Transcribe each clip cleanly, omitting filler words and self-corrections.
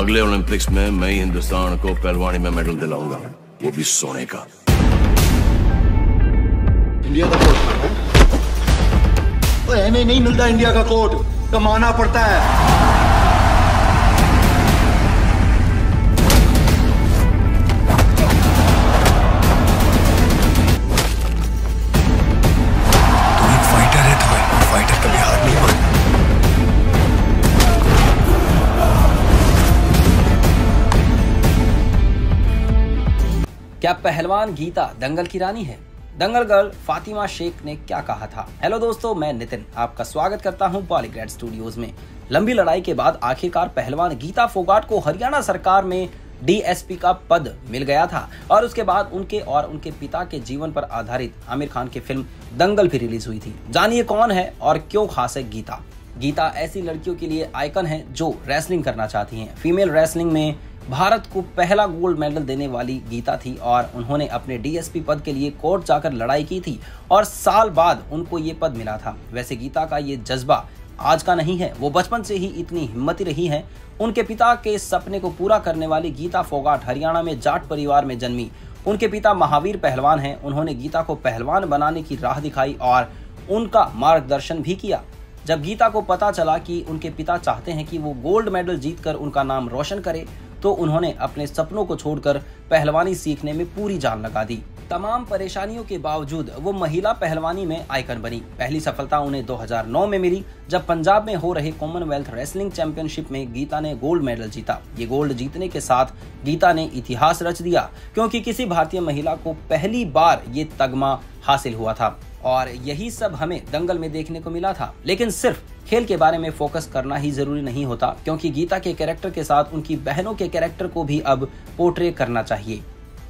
अगले ओलंपिक्स में मैं ही हिंदुस्तान को पहलवानी में मेडल दिलाऊंगा, वो भी सोने का। इंडिया का कोट तो ऐसे नहीं मिलता, इंडिया का कोट कमाना पड़ता है। तू एक फाइटर है, तो फाइटर कभी हार नहीं मानता। क्या पहलवान गीता दंगल की रानी है? दंगल गर्ल फातिमा शेख ने क्या कहा था? हेलो दोस्तों, मैं नितिन आपका स्वागत करता हूं पॉलीग्रेड स्टूडियोज में। लंबी लड़ाई के बाद आखिरकार पहलवान गीता फोगाट को हरियाणा सरकार में डीएसपी का पद मिल गया था और उसके बाद उनके और उनके पिता के जीवन पर आधारित आमिर खान की फिल्म दंगल भी रिलीज हुई थी। जानिए कौन है और क्यों खास है गीता। गीता ऐसी लड़कियों के लिए आइकन है जो रेसलिंग करना चाहती हैं। फीमेल रेसलिंग में भारत को पहला गोल्ड मेडल देने वाली गीता थी और उन्होंने अपने डीएसपी पद के लिए कोर्ट जाकर लड़ाई की थी और साल बाद उनको ये पद मिला था। वैसे गीता का ये जज्बा आज का नहीं है, वो बचपन से ही इतनी हिम्मती रही हैं। उनके पिता के सपने को पूरा करने वाली गीता फोगाट हरियाणा में जाट परिवार में जन्मी। उनके पिता महावीर पहलवान हैं। उन्होंने गीता को पहलवान बनाने की राह दिखाई और उनका मार्गदर्शन भी किया। जब गीता को पता चला कि उनके पिता चाहते हैं कि वो गोल्ड मेडल जीतकर उनका नाम रोशन करे, तो उन्होंने अपने सपनों को छोड़कर पहलवानी सीखने में पूरी जान लगा दी। तमाम परेशानियों के बावजूद वो महिला पहलवानी में आइकन बनी। पहली सफलता उन्हें 2009 में मिली, जब पंजाब में हो रहे कॉमनवेल्थ रेसलिंग चैंपियनशिप में गीता ने गोल्ड मेडल जीता। ये गोल्ड जीतने के साथ गीता ने इतिहास रच दिया, क्योंकि किसी भारतीय महिला को पहली बार ये तगमा हासिल हुआ था और यही सब हमें दंगल में देखने को मिला था। लेकिन सिर्फ खेल के बारे में फोकस करना ही जरूरी नहीं होता, क्योंकि गीता के कैरेक्टर के साथ उनकी बहनों के कैरेक्टर को भी अब पोर्ट्रे करना चाहिए।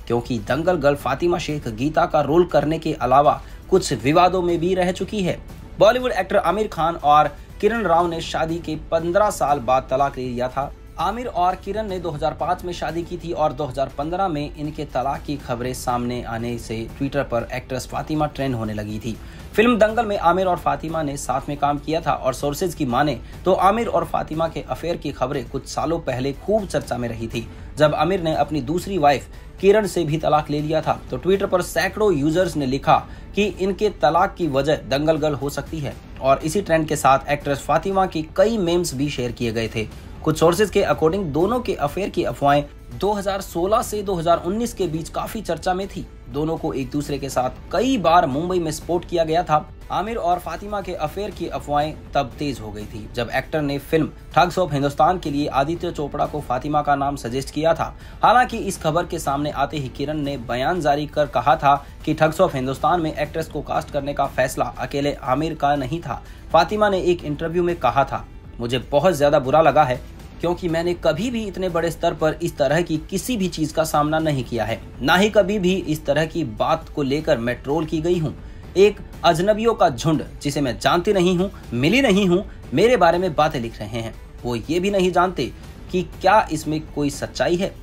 क्योंकि दंगल गर्ल फातिमा शेख गीता का रोल करने के अलावा कुछ विवादों में भी रह चुकी है। बॉलीवुड एक्टर आमिर खान और किरण राव ने शादी के 15 साल बाद तलाक ले लिया था। आमिर और किरण ने 2005 में शादी की थी और 2015 में इनके तलाक की खबरें सामने आने से ट्विटर पर एक्ट्रेस फातिमा ट्रेंड होने लगी थी। फिल्म दंगल में आमिर और फातिमा ने साथ में काम किया था और सोर्सेज की माने तो आमिर और फातिमा के अफेयर की खबरें कुछ सालों पहले खूब चर्चा में रही थी। जब आमिर ने अपनी दूसरी वाइफ किरण से भी तलाक ले लिया था, तो ट्विटर पर सैकड़ों यूजर्स ने लिखा कि इनके तलाक की वजह दंगल गर्ल हो सकती है और इसी ट्रेंड के साथ एक्ट्रेस फातिमा की कई मेम्स भी शेयर किए गए थे। कुछ सोर्सेज के अकॉर्डिंग दोनों के अफेयर की अफवाहें 2016 से 2019 के बीच काफी चर्चा में थी। दोनों को एक दूसरे के साथ कई बार मुंबई में स्पॉट किया गया था। आमिर और फातिमा के अफेयर की अफवाहें तब तेज हो गई थी जब एक्टर ने फिल्म ठग्स ऑफ हिंदुस्तान के लिए आदित्य चोपड़ा को फातिमा का नाम सजेस्ट किया था। हालांकि इस खबर के सामने आते ही किरण ने बयान जारी कर कहा था कि ठग्स ऑफ हिंदुस्तान में एक्ट्रेस को कास्ट करने का फैसला अकेले आमिर का नहीं था। फातिमा ने एक इंटरव्यू में कहा था, मुझे बहुत ज्यादा बुरा लगा है क्योंकि मैंने कभी भी इतने बड़े स्तर पर इस तरह की किसी भी चीज का सामना नहीं किया है, ना ही कभी भी इस तरह की बात को लेकर मैं ट्रोल की गई हूँ। एक अजनबियों का झुंड जिसे मैं जानती नहीं हूँ, मिली नहीं हूँ, मेरे बारे में बातें लिख रहे हैं। वो ये भी नहीं जानते कि क्या इसमें कोई सच्चाई है।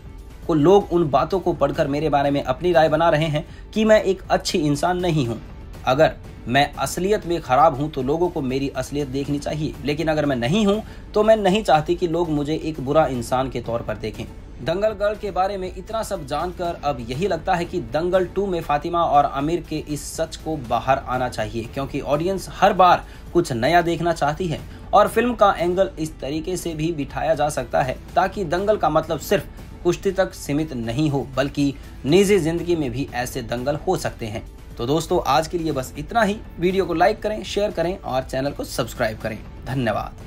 वो लोग उन बातों को पढ़कर मेरे बारे में अपनी राय बना रहे हैं कि मैं एक अच्छी इंसान नहीं हूँ। अगर मैं असलियत में खराब हूं तो लोगों को मेरी असलियत देखनी चाहिए, लेकिन अगर मैं नहीं हूं तो मैं नहीं चाहती कि लोग मुझे एक बुरा इंसान के तौर पर देखें। दंगल गर्ल के बारे में इतना सब जानकर अब यही लगता है कि दंगल 2 में फातिमा और आमिर के इस सच को बाहर आना चाहिए, क्योंकि ऑडियंस हर बार कुछ नया देखना चाहती है और फिल्म का एंगल इस तरीके से भी बिठाया जा सकता है ताकि दंगल का मतलब सिर्फ कुश्ती तक सीमित नहीं हो, बल्कि निजी जिंदगी में भी ऐसे दंगल हो सकते हैं। तो दोस्तों, आज के लिए बस इतना ही। वीडियो को लाइक करें, शेयर करें और चैनल को सब्सक्राइब करें। धन्यवाद।